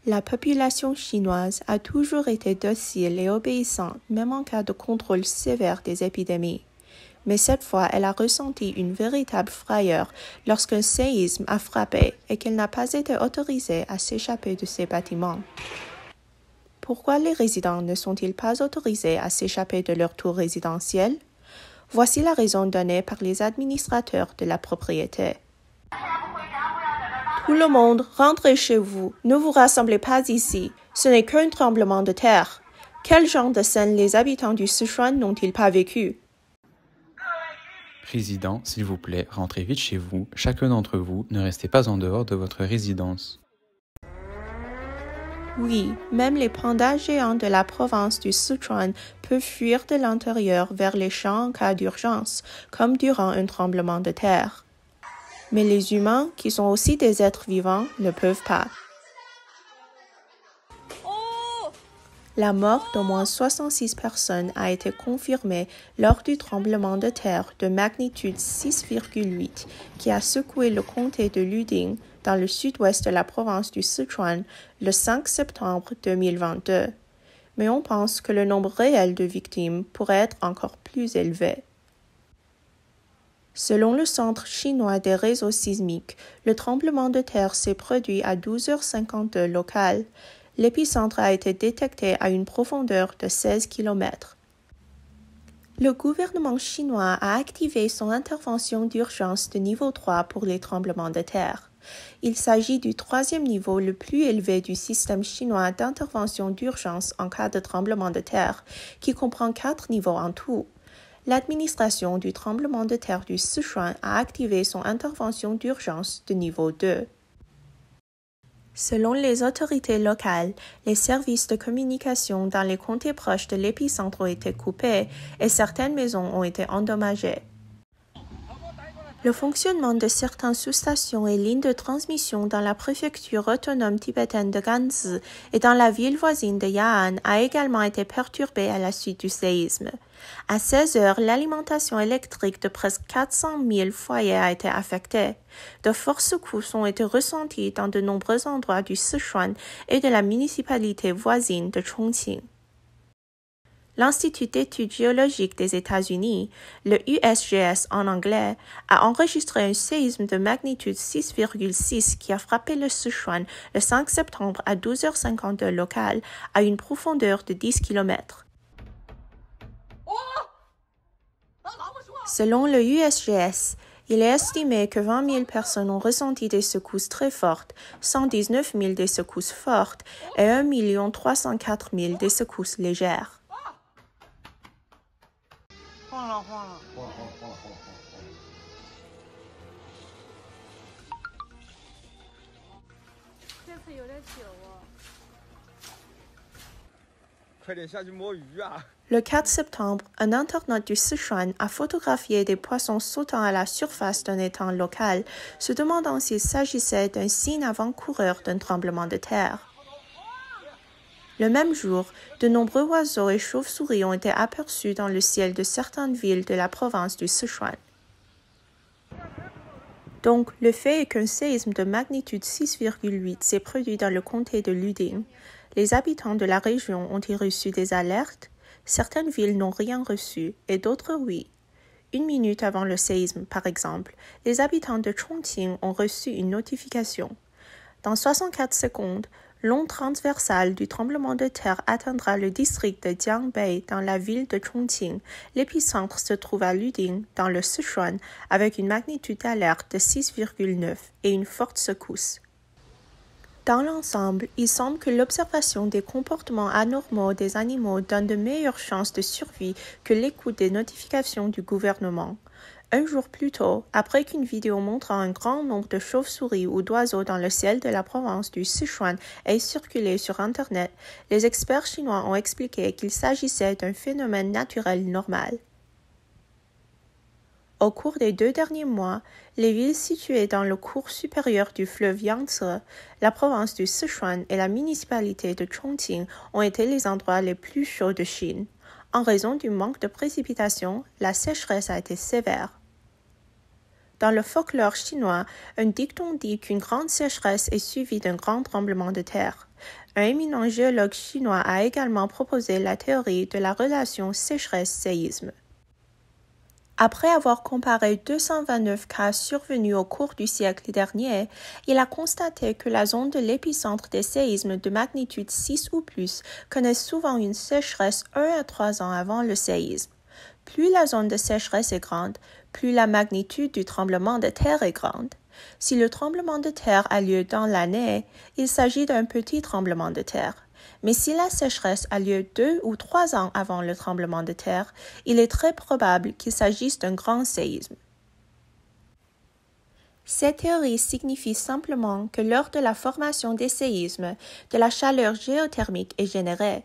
La population chinoise a toujours été docile et obéissante, même en cas de contrôle sévère des épidémies. Mais cette fois, elle a ressenti une véritable frayeur lorsqu'un séisme a frappé et qu'elle n'a pas été autorisée à s'échapper de ses bâtiments. Pourquoi les résidents ne sont-ils pas autorisés à s'échapper de leur tour résidentielle? Voici la raison donnée par les administrateurs de la propriété. Tout le monde, rentrez chez vous. Ne vous rassemblez pas ici. Ce n'est qu'un tremblement de terre. Quel genre de scène les habitants du Sichuan n'ont-ils pas vécu? Résidents, s'il vous plaît, rentrez vite chez vous. Chacun d'entre vous, ne restez pas en dehors de votre résidence. Oui, même les pandas géants de la province du Sichuan peuvent fuir de l'intérieur vers les champs en cas d'urgence, comme durant un tremblement de terre. Mais les humains, qui sont aussi des êtres vivants, ne peuvent pas. La mort d'au moins 66 personnes a été confirmée lors du tremblement de terre de magnitude 6,8 qui a secoué le comté de Luding dans le sud-ouest de la province du Sichuan le 5 septembre 2022. Mais on pense que le nombre réel de victimes pourrait être encore plus élevé. Selon le Centre chinois des réseaux sismiques, le tremblement de terre s'est produit à 12h52 local. L'épicentre a été détecté à une profondeur de 16 km. Le gouvernement chinois a activé son intervention d'urgence de niveau 3 pour les tremblements de terre. Il s'agit du troisième niveau le plus élevé du système chinois d'intervention d'urgence en cas de tremblement de terre, qui comprend 4 niveaux en tout. L'administration du tremblement de terre du Sichuan a activé son intervention d'urgence de niveau 2. Selon les autorités locales, les services de communication dans les comtés proches de l'épicentre ont été coupés et certaines maisons ont été endommagées. Le fonctionnement de certaines sous-stations et lignes de transmission dans la préfecture autonome tibétaine de Ganzi et dans la ville voisine de Ya'an a également été perturbé à la suite du séisme. À 16 heures, l'alimentation électrique de presque 400 000 foyers a été affectée. De fortes secousses ont été ressenties dans de nombreux endroits du Sichuan et de la municipalité voisine de Chongqing. L'Institut d'études géologiques des États-Unis, le USGS en anglais, a enregistré un séisme de magnitude 6,6 qui a frappé le Sichuan le 5 septembre à 12h52 local à une profondeur de 10 km. Selon le USGS, il est estimé que 20 000 personnes ont ressenti des secousses très fortes, 119 000 des secousses fortes et 1 304 000 des secousses légères. Le 4 septembre, un internaute du Sichuan a photographié des poissons sautant à la surface d'un étang local, se demandant s'il s'agissait d'un signe avant-coureur d'un tremblement de terre. Le même jour, de nombreux oiseaux et chauves-souris ont été aperçus dans le ciel de certaines villes de la province du Sichuan. Donc, le fait est qu'un séisme de magnitude 6,8 s'est produit dans le comté de Luding. Les habitants de la région ont-ils reçu des alertes? Certaines villes n'ont rien reçu et d'autres oui. 1 minute avant le séisme, par exemple, les habitants de Chongqing ont reçu une notification. Dans 64 secondes, l'onde transversale du tremblement de terre atteindra le district de Jiangbei dans la ville de Chongqing. L'épicentre se trouve à Luding, dans le Sichuan, avec une magnitude d'alerte de 6,9 et une forte secousse. Dans l'ensemble, il semble que l'observation des comportements anormaux des animaux donne de meilleures chances de survie que l'écoute des notifications du gouvernement. Un jour plus tôt, après qu'une vidéo montrant un grand nombre de chauves-souris ou d'oiseaux dans le ciel de la province du Sichuan ait circulé sur Internet, les experts chinois ont expliqué qu'il s'agissait d'un phénomène naturel normal. Au cours des 2 derniers mois, les villes situées dans le cours supérieur du fleuve Yangtze, la province du Sichuan et la municipalité de Chongqing ont été les endroits les plus chauds de Chine. En raison du manque de précipitations, la sécheresse a été sévère. Dans le folklore chinois, un dicton dit qu'une grande sécheresse est suivie d'un grand tremblement de terre. Un éminent géologue chinois a également proposé la théorie de la relation sécheresse-séisme. Après avoir comparé 229 cas survenus au cours du siècle dernier, il a constaté que la zone de l'épicentre des séismes de magnitude 6 ou plus connaît souvent une sécheresse 1 à 3 ans avant le séisme. Plus la zone de sécheresse est grande, plus la magnitude du tremblement de terre est grande. Si le tremblement de terre a lieu dans l'année, il s'agit d'un petit tremblement de terre. Mais si la sécheresse a lieu 2 ou 3 ans avant le tremblement de terre, il est très probable qu'il s'agisse d'un grand séisme. Cette théorie signifie simplement que lors de la formation des séismes, de la chaleur géothermique est générée.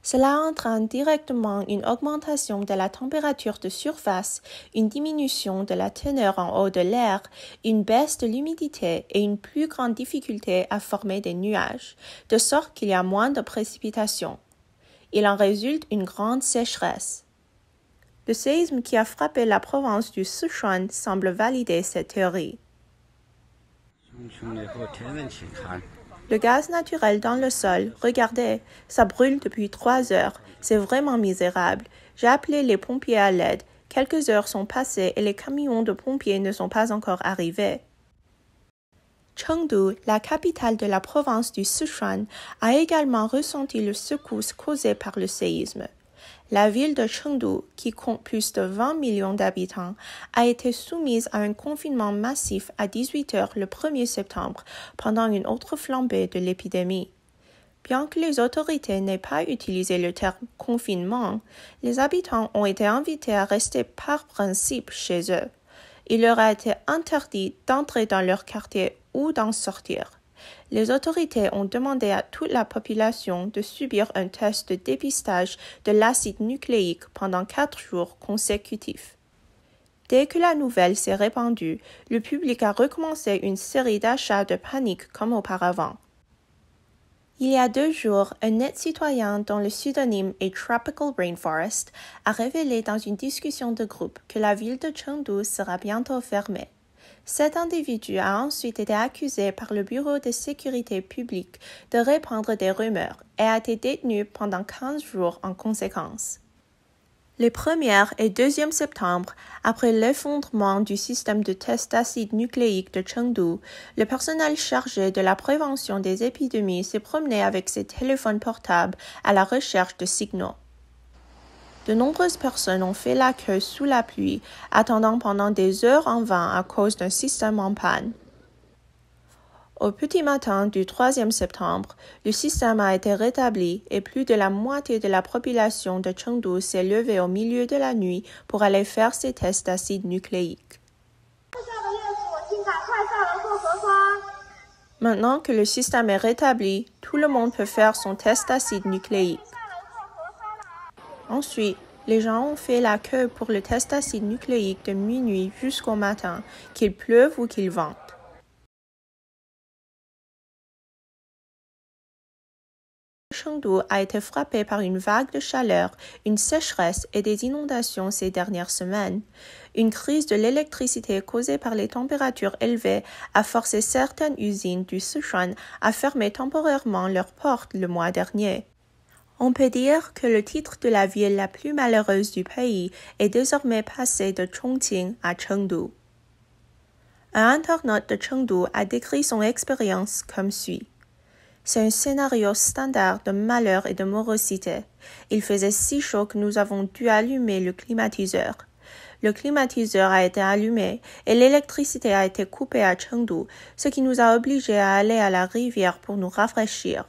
Cela entraîne directement une augmentation de la température de surface, une diminution de la teneur en eau de l'air, une baisse de l'humidité et une plus grande difficulté à former des nuages, de sorte qu'il y a moins de précipitations. Il en résulte une grande sécheresse. Le séisme qui a frappé la province du Sichuan semble valider cette théorie. Le gaz naturel dans le sol, regardez, ça brûle depuis 3 heures. C'est vraiment misérable. J'ai appelé les pompiers à l'aide. Quelques heures sont passées et les camions de pompiers ne sont pas encore arrivés. Chengdu, la capitale de la province du Sichuan, a également ressenti le secousse causé par le séisme. La ville de Chengdu, qui compte plus de 20 millions d'habitants, a été soumise à un confinement massif à 18 heures le 1er septembre pendant une autre flambée de l'épidémie. Bien que les autorités n'aient pas utilisé le terme « confinement », les habitants ont été invités à rester par principe chez eux. Il leur a été interdit d'entrer dans leur quartier ou d'en sortir. Les autorités ont demandé à toute la population de subir un test de dépistage de l'acide nucléique pendant 4 jours consécutifs. Dès que la nouvelle s'est répandue, le public a recommencé une série d'achats de panique comme auparavant. Il y a 2 jours, un net citoyen dont le pseudonyme est Tropical Rainforest a révélé dans une discussion de groupe que la ville de Chengdu sera bientôt fermée. Cet individu a ensuite été accusé par le Bureau de sécurité publique de répandre des rumeurs et a été détenu pendant 15 jours en conséquence. Les 1er et 2e septembre, après l'effondrement du système de test d'acide nucléique de Chengdu, le personnel chargé de la prévention des épidémies s'est promené avec ses téléphones portables à la recherche de signaux. De nombreuses personnes ont fait la queue sous la pluie, attendant pendant des heures en vain à cause d'un système en panne. Au petit matin du 3e septembre, le système a été rétabli et plus de la moitié de la population de Chengdu s'est levée au milieu de la nuit pour aller faire ses tests d'acide nucléique. Maintenant que le système est rétabli, tout le monde peut faire son test d'acide nucléique. Ensuite, les gens ont fait la queue pour le test d'acide nucléique de minuit jusqu'au matin, qu'il pleuve ou qu'il vente. Chengdu a été frappé par une vague de chaleur, une sécheresse et des inondations ces dernières semaines. Une crise de l'électricité causée par les températures élevées a forcé certaines usines du Sichuan à fermer temporairement leurs portes le mois dernier. On peut dire que le titre de la ville la plus malheureuse du pays est désormais passé de Chongqing à Chengdu. Un internaute de Chengdu a décrit son expérience comme suit. C'est un scénario standard de malheur et de morosité. Il faisait si chaud que nous avons dû allumer le climatiseur. Le climatiseur a été allumé et l'électricité a été coupée à Chengdu, ce qui nous a obligés à aller à la rivière pour nous rafraîchir.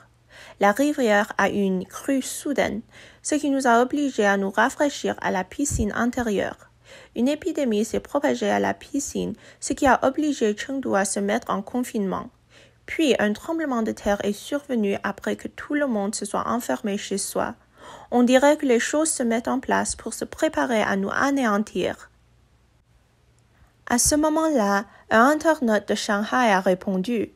La rivière a eu une crue soudaine, ce qui nous a obligés à nous rafraîchir à la piscine intérieure. Une épidémie s'est propagée à la piscine, ce qui a obligé Chengdu à se mettre en confinement. Puis un tremblement de terre est survenu après que tout le monde se soit enfermé chez soi. On dirait que les choses se mettent en place pour se préparer à nous anéantir. À ce moment-là, un internaute de Shanghai a répondu.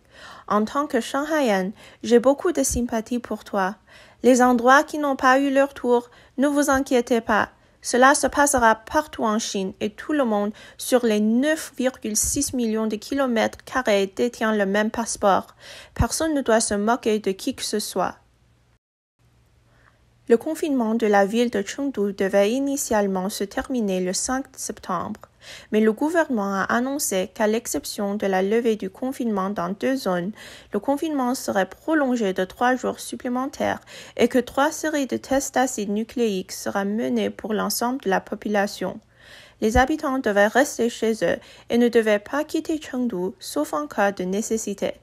En tant que Shanghaïenne, j'ai beaucoup de sympathie pour toi. Les endroits qui n'ont pas eu leur tour, ne vous inquiétez pas. Cela se passera partout en Chine et tout le monde sur les 9,6 millions de kilomètres carrés détient le même passeport. Personne ne doit se moquer de qui que ce soit. Le confinement de la ville de Chengdu devait initialement se terminer le 5 septembre, mais le gouvernement a annoncé qu'à l'exception de la levée du confinement dans 2 zones, le confinement serait prolongé de 3 jours supplémentaires et que 3 séries de tests d'acide nucléique seraient menées pour l'ensemble de la population. Les habitants devaient rester chez eux et ne devaient pas quitter Chengdu sauf en cas de nécessité.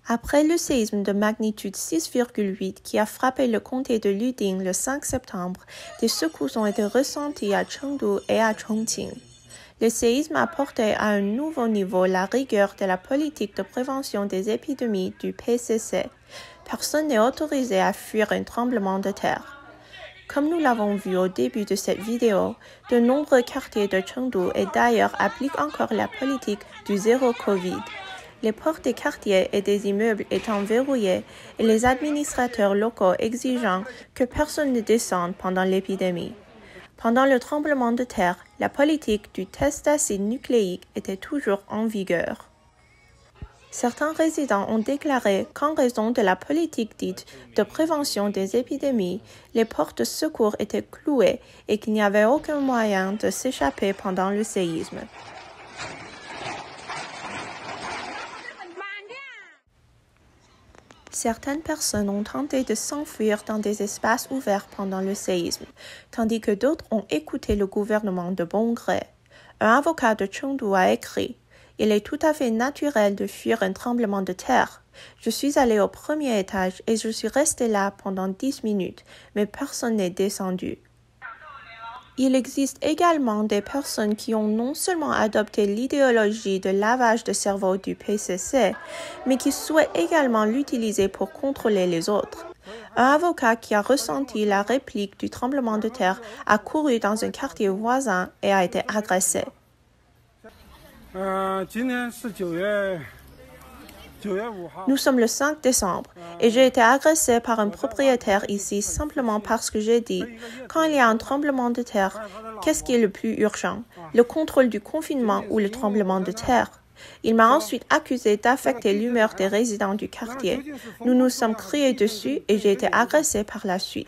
Après le séisme de magnitude 6,8 qui a frappé le comté de Luding le 5 septembre, des secousses ont été ressenties à Chengdu et à Chongqing. Le séisme a porté à un nouveau niveau la rigueur de la politique de prévention des épidémies du PCC. Personne n'est autorisé à fuir un tremblement de terre. Comme nous l'avons vu au début de cette vidéo, de nombreux quartiers de Chengdu et d'ailleurs appliquent encore la politique du zéro Covid. Les portes des quartiers et des immeubles étant verrouillées et les administrateurs locaux exigeant que personne ne descende pendant l'épidémie. Pendant le tremblement de terre, la politique du test d'acide nucléique était toujours en vigueur. Certains résidents ont déclaré qu'en raison de la politique dite de prévention des épidémies, les portes de secours étaient clouées et qu'il n'y avait aucun moyen de s'échapper pendant le séisme. Certaines personnes ont tenté de s'enfuir dans des espaces ouverts pendant le séisme, tandis que d'autres ont écouté le gouvernement de bon gré. Un avocat de Chengdu a écrit « Il est tout à fait naturel de fuir un tremblement de terre. Je suis allé au premier étage et je suis resté là pendant 10 minutes, mais personne n'est descendu. » Il existe également des personnes qui ont non seulement adopté l'idéologie de lavage de cerveau du PCC, mais qui souhaitent également l'utiliser pour contrôler les autres. Un avocat qui a ressenti la réplique du tremblement de terre a couru dans un quartier voisin et a été agressé. Nous sommes le 5 décembre et j'ai été agressé par un propriétaire ici simplement parce que j'ai dit « Quand il y a un tremblement de terre, qu'est-ce qui est le plus urgent, le contrôle du confinement ou le tremblement de terre ?» Il m'a ensuite accusé d'affecter l'humeur des résidents du quartier. Nous nous sommes criés dessus et j'ai été agressé par la suite.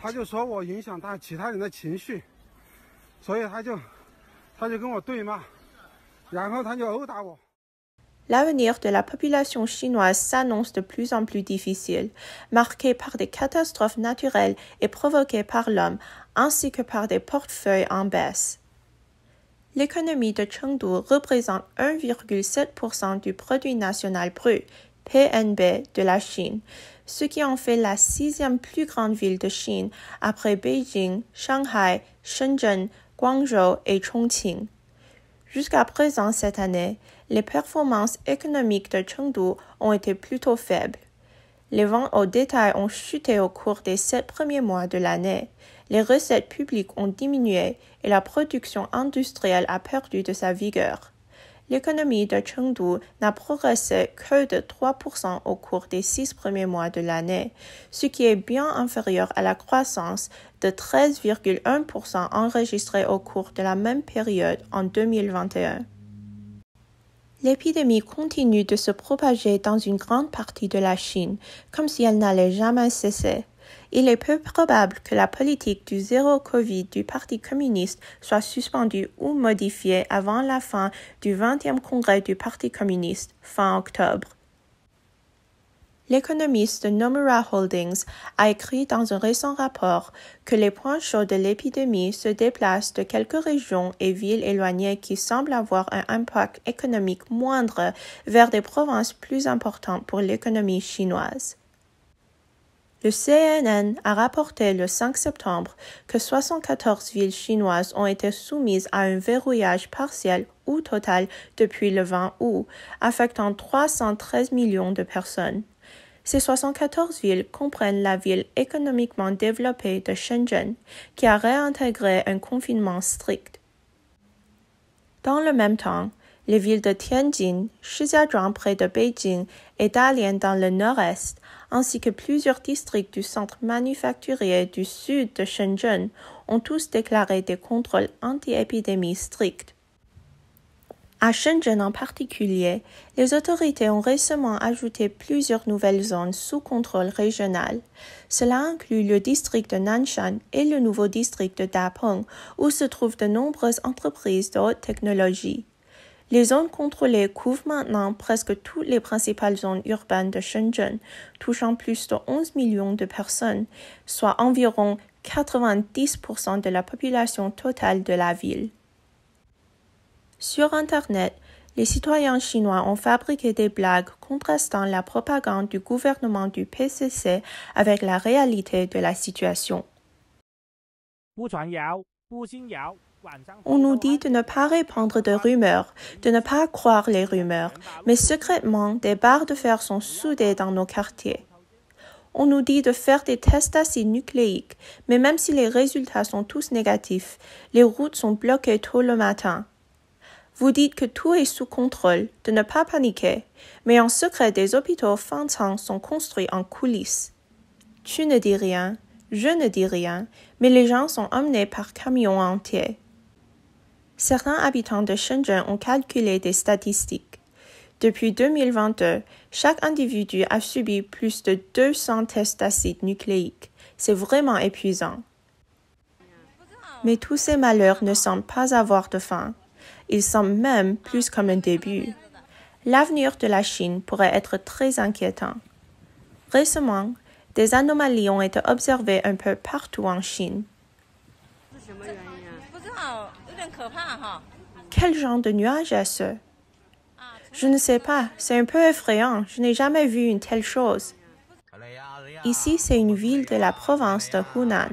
L'avenir de la population chinoise s'annonce de plus en plus difficile, marqué par des catastrophes naturelles et provoquées par l'homme, ainsi que par des portefeuilles en baisse. L'économie de Chengdu représente 1,7% du produit national brut, PNB, de la Chine, ce qui en fait la 6e plus grande ville de Chine après Beijing, Shanghai, Shenzhen, Guangzhou et Chongqing. Jusqu'à présent cette année, les performances économiques de Chengdu ont été plutôt faibles. Les ventes au détail ont chuté au cours des 7 premiers mois de l'année. Les recettes publiques ont diminué et la production industrielle a perdu de sa vigueur. L'économie de Chengdu n'a progressé que de 3% au cours des 6 premiers mois de l'année, ce qui est bien inférieur à la croissance de 13,1% enregistrée au cours de la même période en 2021. L'épidémie continue de se propager dans une grande partie de la Chine, comme si elle n'allait jamais cesser. Il est peu probable que la politique du zéro Covid du Parti communiste soit suspendue ou modifiée avant la fin du 20e congrès du Parti communiste, fin octobre. L'économiste de Nomura Holdings a écrit dans un récent rapport que les points chauds de l'épidémie se déplacent de quelques régions et villes éloignées qui semblent avoir un impact économique moindre vers des provinces plus importantes pour l'économie chinoise. Le CNN a rapporté le 5 septembre que 74 villes chinoises ont été soumises à un verrouillage partiel ou total depuis le 20 août, affectant 313 millions de personnes. Ces 74 villes comprennent la ville économiquement développée de Shenzhen, qui a réintégré un confinement strict. Dans le même temps, Les villes de Tianjin, Shijiazhuang près de Beijing et Dalian dans le nord-est, ainsi que plusieurs districts du centre manufacturier du sud de Shenzhen ont tous déclaré des contrôles anti-épidémie stricts. À Shenzhen en particulier, les autorités ont récemment ajouté plusieurs nouvelles zones sous contrôle régional. Cela inclut le district de Nanshan et le nouveau district de Dapeng, où se trouvent de nombreuses entreprises de haute technologie. Les zones contrôlées couvrent maintenant presque toutes les principales zones urbaines de Shenzhen, touchant plus de 11 millions de personnes, soit environ 90% de la population totale de la ville. Sur Internet, les citoyens chinois ont fabriqué des blagues contrastant la propagande du gouvernement du PCC avec la réalité de la situation. On nous dit de ne pas répandre de rumeurs, de ne pas croire les rumeurs, mais secrètement, des barres de fer sont soudées dans nos quartiers. On nous dit de faire des tests d'acide nucléique, mais même si les résultats sont tous négatifs, les routes sont bloquées tôt le matin. Vous dites que tout est sous contrôle, de ne pas paniquer, mais en secret des hôpitaux Fancheng sont construits en coulisses. Tu ne dis rien, je ne dis rien, mais les gens sont emmenés par camions entiers. Certains habitants de Shenzhen ont calculé des statistiques. Depuis 2022, chaque individu a subi plus de 200 tests d'acide nucléique. C'est vraiment épuisant. Mais tous ces malheurs ne semblent pas avoir de fin. Ils semblent même plus comme un début. L'avenir de la Chine pourrait être très inquiétant. Récemment, des anomalies ont été observées un peu partout en Chine. Quel genre de nuage est-ce? Je ne sais pas, c'est un peu effrayant, je n'ai jamais vu une telle chose. Ici, c'est une ville de la province de Hunan.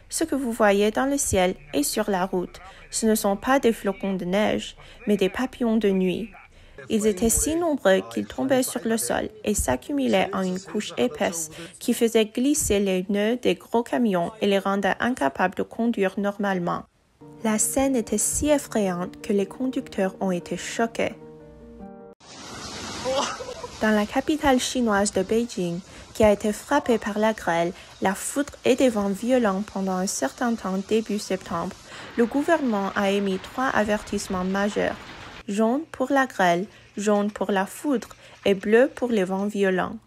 Ce que vous voyez dans le ciel et sur la route, ce ne sont pas des flocons de neige, mais des papillons de nuit. Ils étaient si nombreux qu'ils tombaient sur le sol et s'accumulaient en une couche épaisse qui faisait glisser les nœuds des gros camions et les rendait incapables de conduire normalement. La scène était si effrayante que les conducteurs ont été choqués. Dans la capitale chinoise de Beijing, qui a été frappée par la grêle, la foudre et des vents violents pendant un certain temps début septembre, le gouvernement a émis 3 avertissements majeurs: jaune pour la grêle, jaune pour la foudre et bleu pour les vents violents.